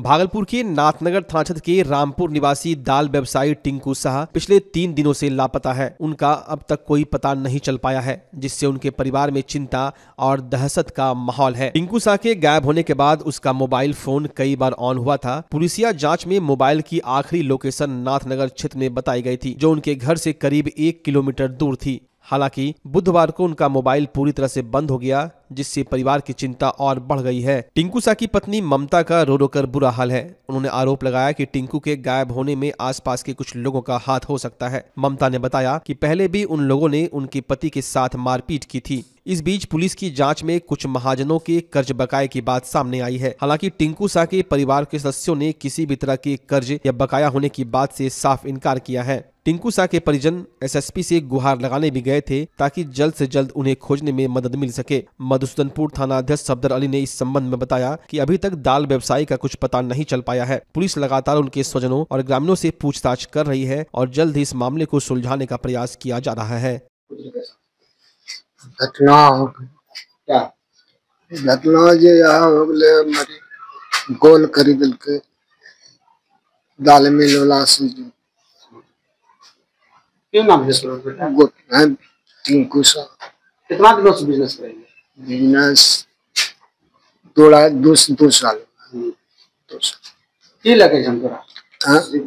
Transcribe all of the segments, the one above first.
भागलपुर के नाथनगर थाना क्षेत्र के रामपुर निवासी दाल व्यवसायी टिंकू साह पिछले 3 दिनों से लापता है। उनका अब तक कोई पता नहीं चल पाया है, जिससे उनके परिवार में चिंता और दहशत का माहौल है। टिंकू साह के गायब होने के बाद उसका मोबाइल फोन कई बार ऑन हुआ था। पुलिसिया जांच में मोबाइल की आखिरी लोकेशन नाथनगर क्षेत्र में बताई गई थी, जो उनके घर से करीब 1 किलोमीटर दूर थी। हालांकि बुधवार को उनका मोबाइल पूरी तरह से बंद हो गया, जिससे परिवार की चिंता और बढ़ गई है। टिंकू साह की पत्नी ममता का रो रो कर बुरा हाल है। उन्होंने आरोप लगाया कि टिंकू के गायब होने में आसपास के कुछ लोगों का हाथ हो सकता है। ममता ने बताया कि पहले भी उन लोगों ने उनके पति के साथ मारपीट की थी। इस बीच पुलिस की जांच में कुछ महाजनों के कर्ज बकाये की बात सामने आई है। हालांकि टिंकू साह के परिवार के सदस्यों ने किसी भी तरह के कर्ज या बकाया होने की बात से साफ इनकार किया है। टिंकू साह के परिजन एसएसपी से गुहार लगाने भी गए थे, ताकि जल्द से जल्द उन्हें खोजने में मदद मिल सके। मधुसूदनपुर थाना अध्यक्ष सफदर अली ने इस संबंध में बताया कि अभी तक दाल व्यवसायी का कुछ पता नहीं चल पाया है। पुलिस लगातार उनके स्वजनों और ग्रामीणों से पूछताछ कर रही है और जल्द ही इस मामले को सुलझाने का प्रयास किया जा रहा है। घटना क्या घटना जे यहाँ हो गए, हमारी गोल खरीद के दाल मिल वाला से क्यों नाम है टिंकू साह। कितना दिनों से बिजनेस करेंगे? बिजनेस दो साल। की लगे जन तोरा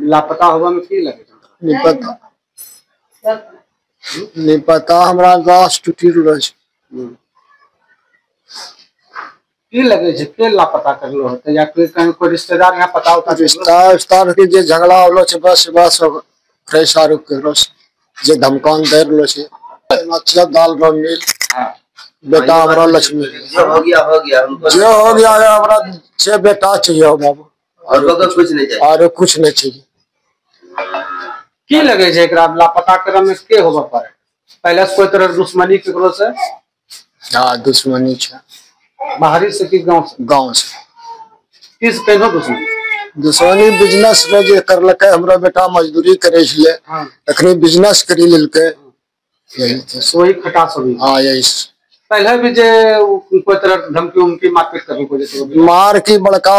लापता हुआ में की लगे नहीं पता हमरा गाछ टूटी रहल छै। की लगे छै के लापता करलो होते या कोई रिश्तेदार यहाँ पता होता? रिश्तेदार के जे झगड़ा होलो छै बस पैसा रुक करलो छै, जे धमकान दे रहलो छै। अच्छा दाल रो मिल बेटा हमरा लक्ष्मी जो हो गया हमरा छे बेटा चाहिए बाबू, और कुछ नहीं चाहिए। की लगे छै एकरा लापता करे में के होबा पारे? पहले से कोई तरह दुश्मनी केकरो से? हां दुश्मनी छै। बाहरी से कि गांव से? गांव से। किस केनो दुश्मनी? दुश्मनी बिजनेस में जे करलकै, हमरा बेटा मजदूरी करे छले, अखनी बिजनेस करी लेलकै, यही वही खटास होगी। हां यही पहले भी जे कोई तरह धमकी उनकी मारपीट करने को जैसे मार की बड़का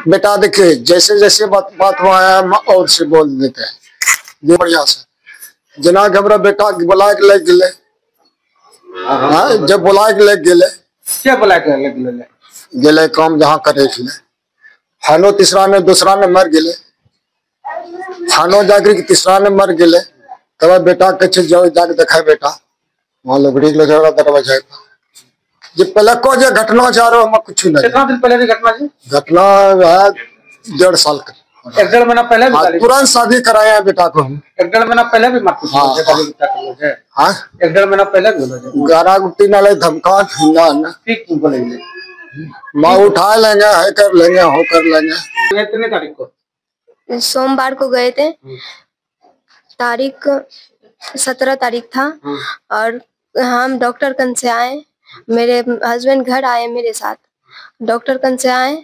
बेटा देखे जैसे जैसे बात आया और से बोल देते हैं ये बढ़िया से। जना हमरा बेटा बुला के ले गेले, हां जब बुला के ले गेले क्या बुला के ले गेले काम जहां करे छले, हानो तीसरा ने दूसरा ने मर गेले, हानो जाकर तीसरा ने मर गेले। तब बेटा कहे जाओ जाके देखा बेटा वहां लकड़ी के लगा दरवाजा जे पहले को जे घटना जा रहा हम कुछ नहीं। कितना दिन पहले की घटना जी? घटना है 1.5 साल का। 1.5 महीना पहले भी तुरंत शादी कराया है बेटा को हम। 1.5 महीना पहले भी मारपीट है? हां 1.5 महीना पहले भी गारा गुट्टी नाले धमका ना ठीक बोलेंगे माँ उठा लेंगे, है कर लेंगे, हो कर लेंगे। कितने तारीख को? सोमवार को गए थे, तारीख 17 तारीख था, और हम डॉक्टर कन से आए, मेरे हस्बैंड घर आए मेरे साथ, डॉक्टर कन से आए।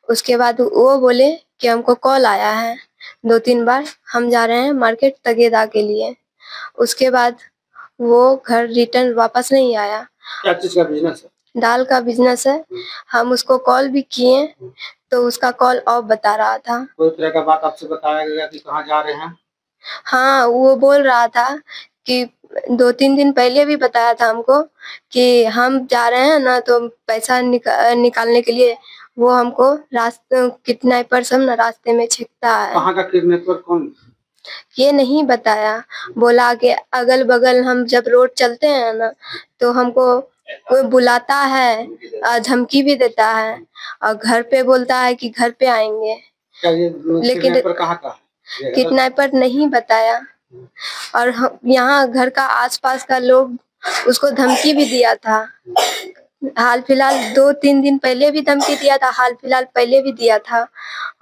उसके बाद वो बोले कि हमको कॉल आया है 2-3 बार, हम जा रहे हैं मार्केट तगेदा के लिए। उसके बाद वो घर रिटर्न वापस नहीं आया। क्या चीज का बिजनेस है? दाल का बिजनेस है। हम उसको कॉल भी किए तो उसका कॉल ऑफ बता रहा था। कोई तरह का बात आपसे बताया गया कि कहाँ जा रहे हैं? हाँ वो बोल रहा था कि 2-3 दिन पहले भी बताया था हमको कि हम जा रहे हैं ना, तो पैसा निकालने के लिए वो हमको रास्ते किडनैपर सब ना रास्ते में छेकता है। कहाँ का किडनैपर कौन? ये नहीं बताया। बोला कि अगल बगल हम जब रोड चलते हैं ना तो हमको कोई बुलाता है, धमकी भी देता है, और घर पे बोलता है कि घर पे आएंगे। लेकिन कहाँ का? किडनैपर नहीं बताया। और यहाँ घर का आसपास का लोग उसको धमकी भी दिया था। हाल फिलहाल 2-3 दिन पहले भी धमकी दिया था, हाल फिलहाल पहले भी दिया था,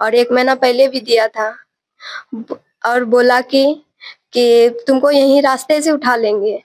और 1 महीना पहले भी दिया था, और बोला कि तुमको यहीं रास्ते से उठा लेंगे।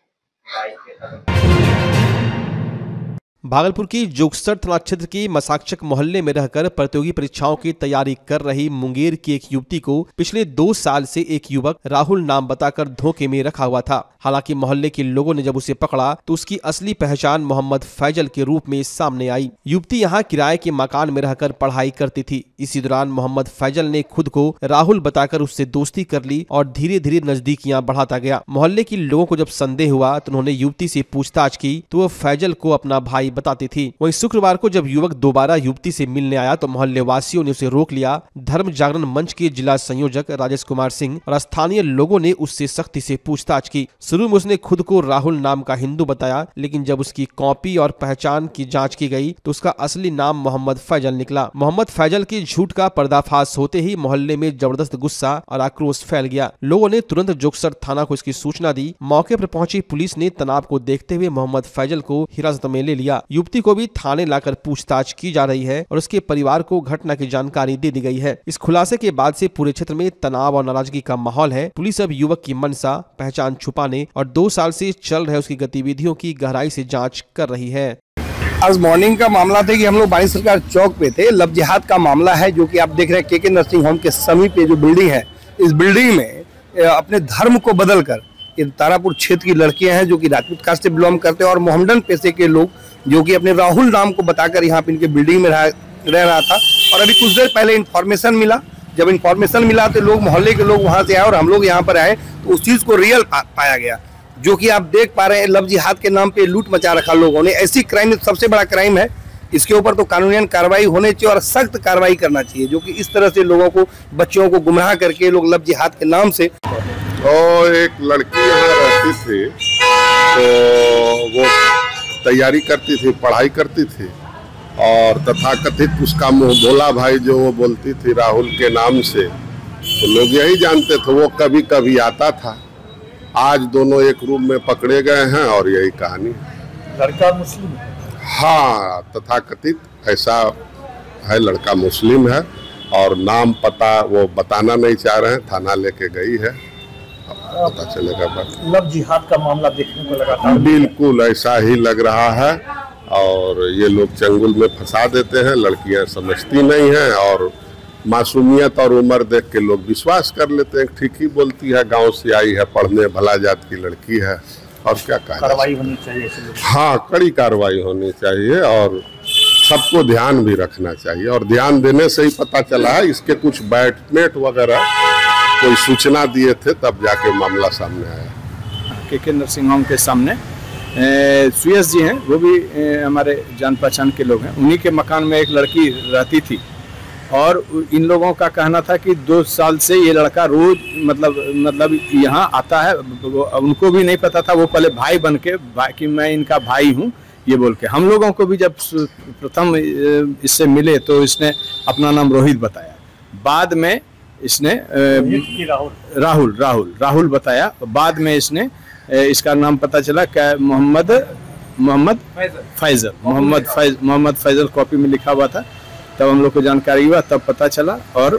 भागलपुर की जोगसर थाना क्षेत्र के मसाक्षक मोहल्ले में रहकर प्रतियोगी परीक्षाओं की तैयारी कर रही मुंगेर की एक युवती को पिछले 2 साल से एक युवक राहुल नाम बताकर धोखे में रखा हुआ था। हालांकि मोहल्ले के लोगों ने जब उसे पकड़ा तो उसकी असली पहचान मोहम्मद फैजल के रूप में सामने आई। युवती यहां किराए के मकान में रहकर पढ़ाई करती थी। इसी दौरान मोहम्मद फैजल ने खुद को राहुल बताकर उससे दोस्ती कर ली और धीरे धीरे नजदीकियां बढ़ाता गया। मोहल्ले के लोगों को जब संदेह हुआ तो उन्होंने युवती से पूछताछ की तो वह फैजल को अपना भाई बताती थी। वहीं शुक्रवार को जब युवक दोबारा युवती से मिलने आया तो मोहल्ले वासियों ने उसे रोक लिया। धर्म जागरण मंच के जिला संयोजक राजेश कुमार सिंह और स्थानीय लोगों ने उससे सख्ती से पूछताछ की। शुरू में उसने खुद को राहुल नाम का हिंदू बताया, लेकिन जब उसकी कॉपी और पहचान की जांच की गई तो उसका असली नाम मोहम्मद फैजल निकला। मोहम्मद फैजल के झूठ का पर्दाफाश होते ही मोहल्ले में जबरदस्त गुस्सा और आक्रोश फैल गया। लोगों ने तुरंत जोगसर थाना को इसकी सूचना दी। मौके पर पहुंची पुलिस ने तनाव को देखते हुए मोहम्मद फैजल को हिरासत में ले लिया। युवती को भी थाने लाकर पूछताछ की जा रही है और उसके परिवार को घटना की जानकारी दे दी गई है। इस खुलासे के बाद से पूरे क्षेत्र में तनाव और नाराजगी का माहौल है। पुलिस अब युवक की मंशा, पहचान छुपाने और 2 साल से चल रहे उसकी गतिविधियों की गहराई से जांच कर रही है। आज मॉर्निंग का मामला था कि हम लोग बानी सरकार चौक पे थे। लव जिहाद का मामला है जो कि आप देख रहे हैं के नर्सिंग होम के समीप जो बिल्डिंग है, इस बिल्डिंग में अपने धर्म को बदल कर ये तारापुर क्षेत्र की लड़कियां हैं जो कि राजपूत कास्ट से बिलोंग करते हैं और मोहम्मदन पेशे के लोग जो कि अपने राहुल नाम को बताकर यहाँ पे इनके बिल्डिंग में रह रहा था। और अभी कुछ देर पहले इन्फॉर्मेशन मिला। जब इन्फॉर्मेशन मिला तो लोग, मोहल्ले के लोग वहाँ से आए और हम लोग यहाँ पर आए तो उस चीज़ को रियल पाया गया जो कि आप देख पा रहे हैं। लव जिहाद के नाम पे लूट मचा रखा लोगों ने। ऐसी क्राइम सबसे बड़ा क्राइम है। इसके ऊपर तो कानूनन कार्रवाई होनी चाहिए और सख्त कार्रवाई करना चाहिए जो कि इस तरह से लोगों को, बच्चों को गुमराह करके लोग लव जिहाद के नाम से। और एक लड़की यहाँ रहती थी तो वो तैयारी करती थी, पढ़ाई करती थी और तथाकथित उसका मुँह भोला भाई जो वो बोलती थी राहुल के नाम से, तो लोग यही जानते थे। वो कभी कभी आता था। आज दोनों एक रूम में पकड़े गए हैं और यही कहानी है। लड़का मुस्लिम? हाँ, तथाकथित ऐसा है, लड़का मुस्लिम है और नाम पता वो बताना नहीं चाह रहे हैं। थाना लेके गई है, पता चलेगा। लव जिहाद का मामला देखने को लगा था। बिल्कुल ऐसा ही लग रहा है और ये लोग चंगुल में फंसा देते हैं। लड़कियां समझती नहीं हैं और मासूमियत और उम्र देख के लोग विश्वास कर लेते हैं। ठीक ही बोलती है, गांव से आई है पढ़ने, भला जात की लड़की है और क्या कहा। कार्रवाई होनी चाहिए। हाँ, कड़ी कार्रवाई होनी चाहिए और सबको ध्यान भी रखना चाहिए। और ध्यान देने से ही पता चला है। इसके कुछ बैटमेट वगैरह कोई सूचना दिए थे तब जाके मामला सामने आया। के नर्सिंग होम के सामने सुयस जी हैं, वो भी हमारे जान पहचान के लोग हैं। उन्हीं के मकान में एक लड़की रहती थी और इन लोगों का कहना था कि 2 साल से ये लड़का रोज मतलब यहाँ आता है। उनको भी नहीं पता था। वो पहले भाई बन के कि मैं इनका भाई हूँ ये बोल के। हम लोगों को भी जब प्रथम इससे मिले तो इसने अपना नाम रोहित बताया। बाद में इसने राहुल बताया। बाद में इसने इसका नाम पता चला क्या, मोहम्मद फैजल कॉपी में लिखा हुआ था। तब हम लोग को जानकारी हुआ, तब पता चला और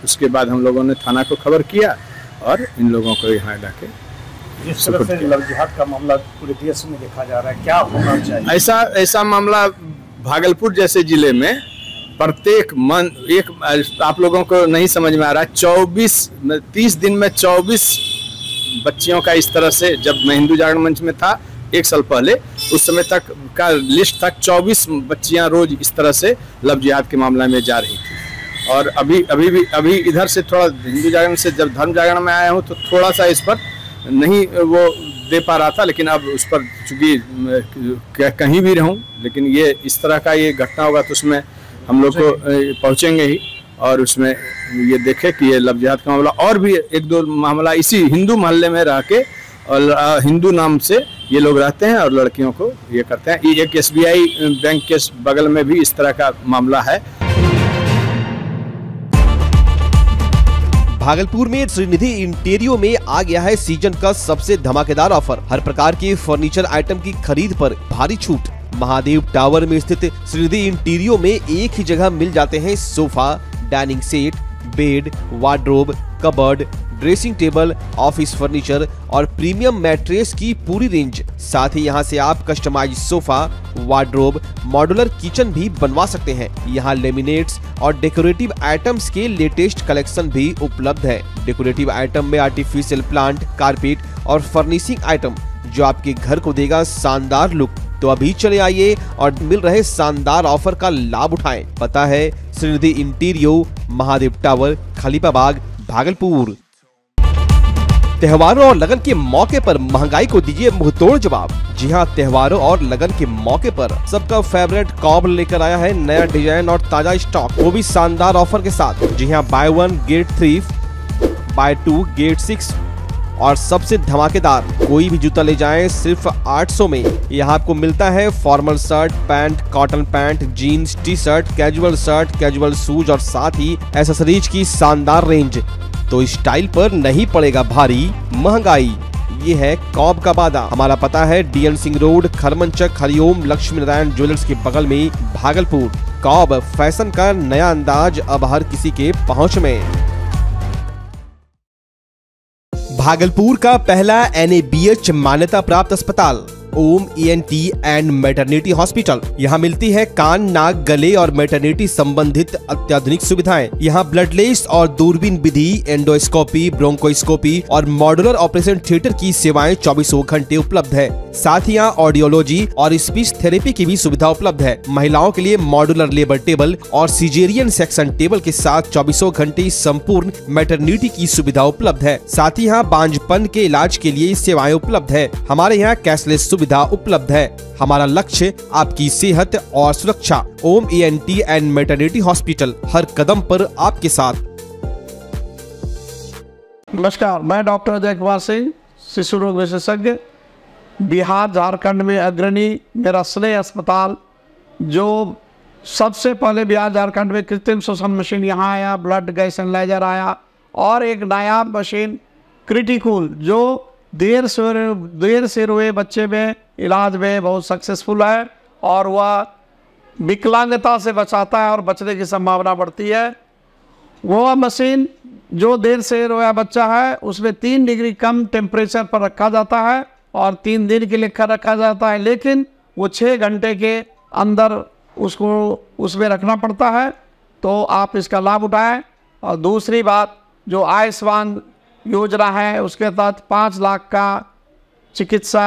उसके बाद हम लोगों ने थाना को खबर किया और इन लोगों को यहाँ लाके। जिस तरह से लव जिहाद का मामला पूरे देश में देखा जा रहा है, क्या होना चाहिए? ऐसा मामला भागलपुर जैसे जिले में प्रत्येक आप लोगों को नहीं समझ में आ रहा है। 30 दिन में 24 बच्चियों का इस तरह से, जब मैं हिंदू जागरण मंच में था 1 साल पहले, उस समय तक का लिस्ट तक 24 बच्चियां रोज इस तरह से लव जिहाद के मामला में जा रही थी। और अभी इधर से थोड़ा हिंदू जागरण से जब धर्म जागरण में आया हूँ तो थोड़ा सा इस पर नहीं वो दे पा रहा था, लेकिन अब उस पर चूँकि कहीं भी रहूँ, लेकिन ये इस तरह का ये घटना होगा तो उसमें हम लोग को पहुँचेंगे ही और उसमें ये देखे कि ये लव जिहाद का मामला और भी 1-2 मामला इसी हिंदू मोहल्ले में रह के और हिंदू नाम से ये लोग रहते हैं और लड़कियों को ये करते हैं। एक SBI बैंक के बगल में भी इस तरह का मामला है। भागलपुर में श्रीनिधि इंटीरियो में आ गया है सीजन का सबसे धमाकेदार ऑफर। हर प्रकार के फर्नीचर आइटम की खरीद पर भारी छूट। महादेव टावर में स्थित श्रीनिधि इंटीरियो में एक ही जगह मिल जाते हैं sofa, dining set, bed, wardrobe, cupboard, dressing table, office furniture और प्रीमियम मैट्रेस की पूरी रेंज। साथ ही यहाँ से आप customise sofa, wardrobe, modular kitchen भी बनवा सकते हैं। यहाँ लेमिनेट्स और डेकोरेटिव आइटम्स के लेटेस्ट कलेक्शन भी उपलब्ध है। डेकोरेटिव आइटम में आर्टिफिशियल प्लांट, कारपेट और फर्निशिंग आइटम जो आपके घर को देगा शानदार लुक। तो अभी चले आइए और मिल रहे शानदार ऑफर का लाभ उठाएं। पता है श्रीनिधि इंटीरियो, महादेव टावर, खलीफा बाग, भागलपुर। त्योहारों और लगन के मौके पर महंगाई को दीजिए मुंहतोड़ जवाब। जी हां, त्योहारों और लगन के मौके पर सबका फेवरेट कॉब लेकर आया है नया डिजाइन और ताजा स्टॉक, वो भी शानदार ऑफर के साथ। जी हां, बाय 1 गेट 3, बाय 2 गेट 6 और सबसे धमाकेदार कोई भी जूता ले जाएं सिर्फ 800 में। यहाँ आपको मिलता है formal shirt, pant, cotton pant, jeans, T shirt, casual shoes और साथ ही एक्सेसरीज की शानदार रेंज। तो स्टाइल पर नहीं पड़ेगा भारी महंगाई, ये है कॉब का वादा। हमारा पता है DN Singh road, Kharmanchak, Hariom Lakshmi Narayan jewellers के बगल में, भागलपुर। कॉब फैशन का नया अंदाज अब हर किसी के पहुँच में। भागलपुर का पहला NABH मान्यता प्राप्त अस्पताल ओम ENT एंड मैटरनिटी हॉस्पिटल। यहाँ मिलती है कान, नाक, गले और मैटरनिटी संबंधित अत्याधुनिक सुविधाएं। यहाँ ब्लडलेस और दूरबीन विधि, एंडोस्कोपी, ब्रोंकोस्कोपी और मॉड्यूलर ऑपरेशन थिएटर की सेवाएं 24 घंटे उपलब्ध है। साथ ही यहाँ ऑडियोलॉजी और स्पीच थेरेपी की भी सुविधा उपलब्ध है। महिलाओं के लिए मॉड्यूलर लेबर टेबल और सिजेरियन सेक्शन टेबल के साथ 24 घंटे संपूर्ण मैटरनिटी की सुविधा उपलब्ध है। साथ ही यहाँ बांझपन के इलाज के लिए सेवाएं उपलब्ध है। हमारे यहाँ कैशलेस सुविधा उपलब्ध है। हमारा लक्ष्य आपकी सेहत और सुरक्षा। ओम ENT एंड मैटरनिटी हॉस्पिटल, हर कदम पर आपके साथ। नमस्कार, मैं डॉक्टर अजय कुमार सिंह, शिशु रोग विशेषज्ञ, बिहार झारखंड में अग्रणी मेरा स्नेह अस्पताल, जो सबसे पहले बिहार झारखंड में कृत्रिम श्वसन मशीन यहाँ आया, ब्लड गैस एनालाइजर आया और एक नायाब मशीन क्रिटिकल जो देर से रोए बच्चे में इलाज में बहुत सक्सेसफुल है और वह विकलांगता से बचाता है और बचने की संभावना बढ़ती है। वो मशीन जो देर से रोया बच्चा है उसमें 3 डिग्री कम टेम्परेचर पर रखा जाता है और 3 दिन के लिए रखा जाता है, लेकिन वो 6 घंटे के अंदर उसको उसमें रखना पड़ता है। तो आप इसका लाभ उठाएं। और दूसरी बात, जो आयुष्मान योजना है उसके तहत 5 लाख का चिकित्सा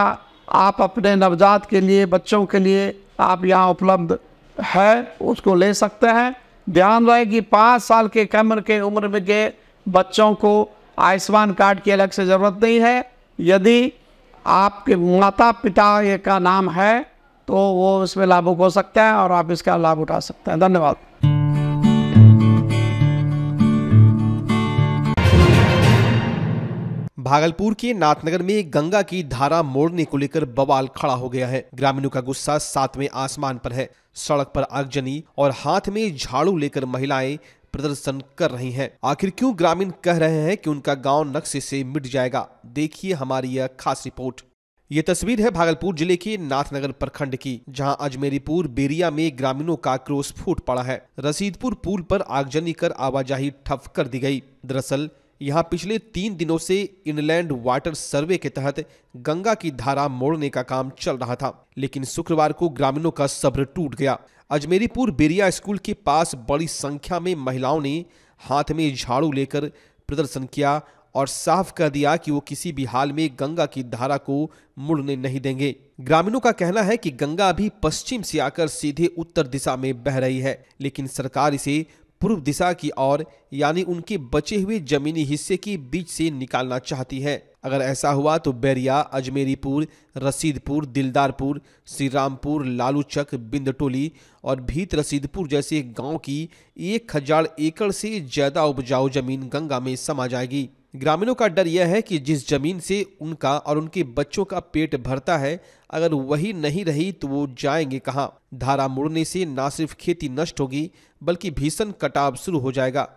आप अपने नवजात के लिए, बच्चों के लिए आप यहाँ उपलब्ध है, उसको ले सकते हैं। ध्यान रहे कि 5 साल के कम के उम्र में के बच्चों को आयुष्मान कार्ड की अलग से ज़रूरत नहीं है। यदि आपके माता पिता ये का नाम है तो वो इसमें लाभुक हो सकता है और आप इसका लाभ उठा सकते हैं। धन्यवाद। भागलपुर के नाथनगर में गंगा की धारा मोड़ने को लेकर बवाल खड़ा हो गया है। ग्रामीणों का गुस्सा 7वें आसमान पर है। सड़क पर आगजनी और हाथ में झाड़ू लेकर महिलाएं प्रदर्शन कर रही हैं। आखिर क्यों ग्रामीण कह रहे हैं कि उनका गांव नक्शे से मिट जाएगा? देखिए हमारी यह खास रिपोर्ट। ये तस्वीर है भागलपुर जिले के नाथनगर प्रखंड की, जहां अजमेरीपुर बेरिया में ग्रामीणों का आक्रोश फूट पड़ा है। रसीदपुर पुल पर आगजनी कर आवाजाही ठप कर दी गई। दरअसल यहाँ पिछले 3 दिनों से इनलैंड वाटर सर्वे के तहत गंगा की धारा मोड़ने का काम चल रहा था, लेकिन शुक्रवार को ग्रामीणों का सब्र टूट गया। अजमेरीपुर बेरिया स्कूल के पास बड़ी संख्या में महिलाओं ने हाथ में झाड़ू लेकर प्रदर्शन किया और साफ कर दिया कि वो किसी भी हाल में गंगा की धारा को मुड़ने नहीं देंगे। ग्रामीणों का कहना है कि गंगा अभी पश्चिम से आकर सीधे उत्तर दिशा में बह रही है, लेकिन सरकार इसे पूर्व दिशा की ओर यानी उनके बचे हुए जमीनी हिस्से के बीच से निकालना चाहती है। अगर ऐसा हुआ तो बैरिया, अजमेरीपुर, रसीदपुर, दिलदारपुर, श्री रामपुर, लालूचक, बिंदटोली और भीत रसीदपुर जैसे गांव की 1000 एकड़ से ज्यादा उपजाऊ जमीन गंगा में समा जाएगी। ग्रामीणों का डर यह है कि जिस जमीन से उनका और उनके बच्चों का पेट भरता है, अगर वही नहीं रही तो वो जाएंगे कहां? धारा मुड़ने से न सिर्फ खेती नष्ट होगी बल्कि भीषण कटाव शुरू हो जाएगा,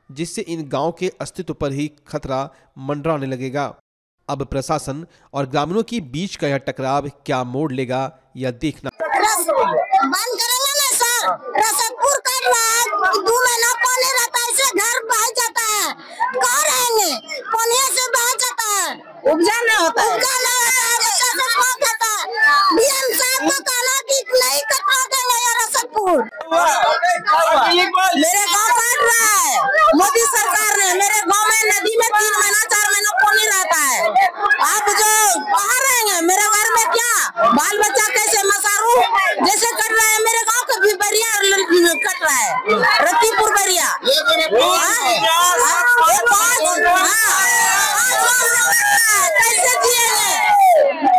जिससे इन गांव के अस्तित्व पर ही खतरा मंडराने लगेगा। अब प्रशासन और ग्रामीणों के बीच का यह टकराव क्या मोड़ लेगा, यह देखना। बंद करेंगे ना सर, रसदपुर कर रहा है, 2 महीना पानी रहता है, इससे घर बह जाता है, कहाँ रहेंगे? पानी मेरे गांव काट रहा है मोदी सरकार ने। मेरे गांव में नदी में 3 महीना 4 महीना पानी रहता है। आप जो कहाँ रहेंगे? मेरे घर में क्या बाल बच्चा कैसे मसारू जैसे कट रहा है। मेरे गांव का भी बरिया कट रहा है, रत्तीपुर बरिया। कैसे जिएंगे?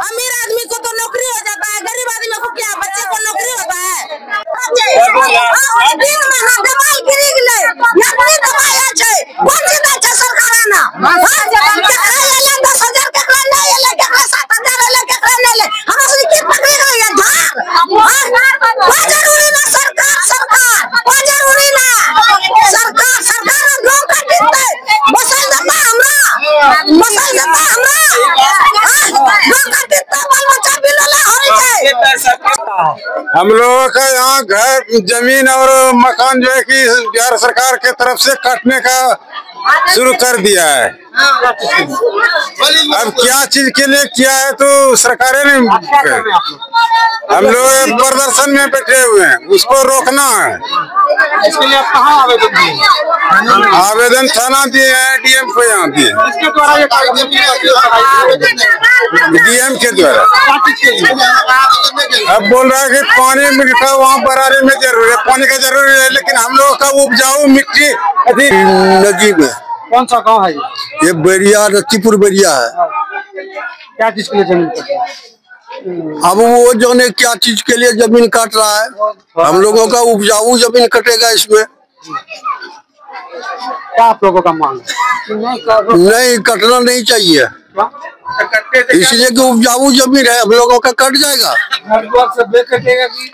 अमीर आदमी को तो नौकरी हो जाता है, गरीब आदमी को क्या? बच्चे को नौकरी होता है? हम लोगों का यहाँ घर जमीन और मकान जो है कि बिहार सरकार के तरफ से काटने का शुरू कर दिया है। अब क्या चीज के लिए किया है तो सरकारें ने, हम लोग प्रदर्शन में बैठे हुए हैं, उसको रोकना है। इसके लिए आप कहाँ आवेदन दिए? आवेदन थाना दिए हैं, डीएम को यहाँ दिए। इसके द्वारा ये डीएम के द्वारा अब बोल रहा है कि पानी मिलता वहाँ बरारी में जरूर है, पानी का जरूरी है, लेकिन हम लोगों का उपजाऊ मिट्टी अधिक नदी में। कौन सा गांव है ये बरिया, रत्तीपुर बरिया है। क्या चीज के लिए जमीन काट रहा है? अब वो जो ने क्या चीज के लिए जमीन काट रहा है, हम लोगों का उपजाऊ जमीन कटेगा इसमें। क्या आप लोगों का मांग? नहीं कटना नहीं चाहिए, इसलिए कि उपजाऊ जमीन है, हम लोगों का कट जाएगा।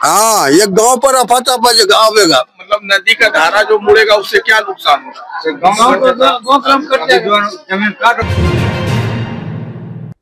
हाँ, ये गांव पर अफातफा आवेगा। मतलब नदी का धारा जो मुड़ेगा उससे क्या नुकसान होगा?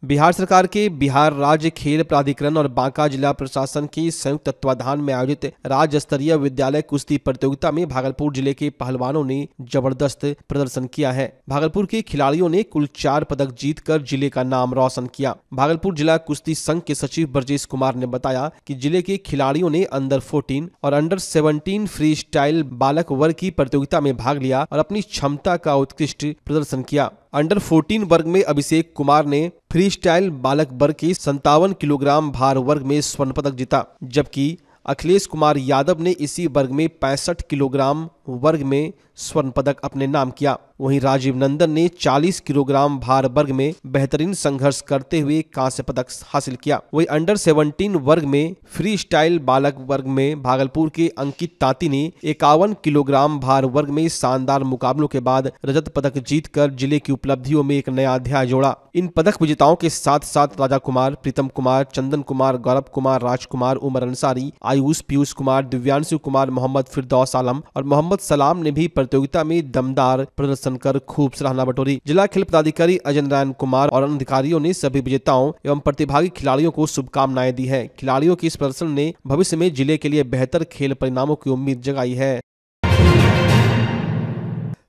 बिहार सरकार के बिहार राज्य खेल प्राधिकरण और बांका जिला प्रशासन के संयुक्त तत्वाधान में आयोजित राज्य स्तरीय विद्यालय कुश्ती प्रतियोगिता में भागलपुर जिले के पहलवानों ने जबरदस्त प्रदर्शन किया है। भागलपुर के खिलाड़ियों ने कुल 4 पदक जीतकर जिले का नाम रोशन किया। भागलपुर जिला कुश्ती संघ के सचिव ब्रजेश कुमार ने बताया कि जिले के खिलाड़ियों ने अंडर 14 और अंडर 17 फ्री स्टाइल बालक वर्ग की प्रतियोगिता में भाग लिया और अपनी क्षमता का उत्कृष्ट प्रदर्शन किया। अंडर 14 वर्ग में अभिषेक कुमार ने फ्री स्टाइल बालक वर्ग के 57 किलोग्राम भार वर्ग में स्वर्ण पदक जीता, जबकि अखिलेश कुमार यादव ने इसी वर्ग में 65 किलोग्राम वर्ग में स्वर्ण पदक अपने नाम किया। वहीं राजीव नंदन ने 40 किलोग्राम भार वर्ग में बेहतरीन संघर्ष करते हुए कांस्य पदक हासिल किया। वहीं अंडर 17 वर्ग में फ्री स्टाइल बालक वर्ग में भागलपुर के अंकित तांती ने 51 किलोग्राम भार वर्ग में शानदार मुकाबलों के बाद रजत पदक जीतकर जिले की उपलब्धियों में एक नया अध्याय जोड़ा। इन पदक विजेताओं के साथ साथ राजा कुमार, प्रीतम कुमार, चंदन कुमार, गौरव कुमार, राजकुमार, उमर अंसारी, आयुष, पीयूष कुमार, दिव्यांशु कुमार, मोहम्मद फिरदौस आलम और मोहम्मद सलाम ने भी प्रतियोगिता में दमदार प्रदर्शन कर खूब सराहना बटोरी। जिला खेल पदाधिकारी अजय नारायण कुमार और अधिकारियों ने सभी विजेताओं एवं प्रतिभागी खिलाड़ियों को शुभकामनाएं दी है। खिलाड़ियों की इस प्रदर्शन ने भविष्य में जिले के लिए बेहतर खेल परिणामों की उम्मीद जगाई है।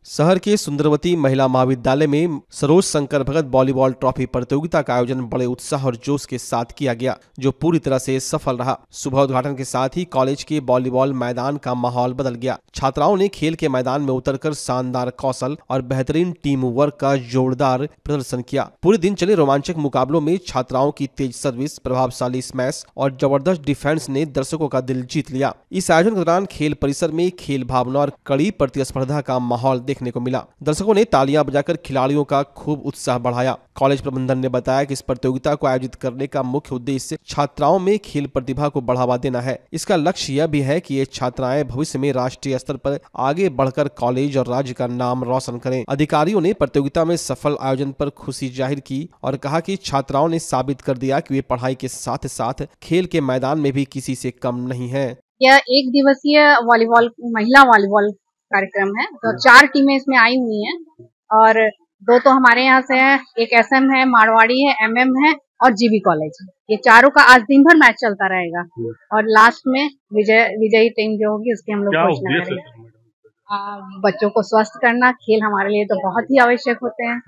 शहर के सुंदरवती महिला महाविद्यालय में सरोज शंकर भगत वॉलीबॉल ट्रॉफी प्रतियोगिता का आयोजन बड़े उत्साह और जोश के साथ किया गया, जो पूरी तरह से सफल रहा। सुबह उद्घाटन के साथ ही कॉलेज के वॉलीबॉल मैदान का माहौल बदल गया। छात्राओं ने खेल के मैदान में उतरकर शानदार कौशल और बेहतरीन टीम वर्क का जोरदार प्रदर्शन किया। पूरे दिन चले रोमांचक मुकाबलों में छात्राओं की तेज सर्विस, प्रभावशाली स्मैश और जबरदस्त डिफेंस ने दर्शकों का दिल जीत लिया। इस आयोजन के दौरान खेल परिसर में खेल भावना और कड़ी प्रतिस्पर्धा का माहौल देखने को मिला। दर्शकों ने तालियां बजाकर खिलाड़ियों का खूब उत्साह बढ़ाया। कॉलेज प्रबंधन ने बताया कि इस प्रतियोगिता को आयोजित करने का मुख्य उद्देश्य छात्राओं में खेल प्रतिभा को बढ़ावा देना है। इसका लक्ष्य यह भी है कि ये छात्राएं भविष्य में राष्ट्रीय स्तर पर आगे बढ़कर कॉलेज और राज्य का नाम रोशन करें। अधिकारियों ने प्रतियोगिता में सफल आयोजन पर खुशी जाहिर की और कहा कि छात्राओं ने साबित कर दिया कि वे पढ़ाई के साथ साथ खेल के मैदान में भी किसी से कम नहीं है। यह 1 दिवसीय वॉलीबॉल महिला वॉलीबॉल कार्यक्रम है, तो 4 टीमें इसमें आई हुई हैं और 2 तो हमारे यहाँ से है, एक SM है, मारवाड़ी है, MM है और GB कॉलेज है। ये चारों का आज दिन भर मैच चलता रहेगा और लास्ट में विजयी टीम जो होगी उसकी हम लोग घोषणा करेंगे। बच्चों को स्वस्थ करना, खेल हमारे लिए तो बहुत ही आवश्यक होते हैं।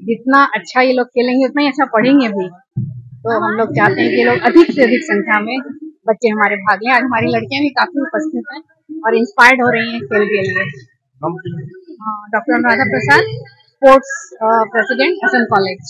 जितना अच्छा ये लोग खेलेंगे उतना ही अच्छा पढ़ेंगे भी, तो हम लोग चाहते हैं कि लोग अधिक से अधिक संख्या में बच्चे हमारे भाग लें। आज हमारी लड़कियां भी काफी उपस्थित हैं और इंस्पायर्ड हो रही हैं खेल के लिए। Doctor Anuradha Prasad, sports president SM college.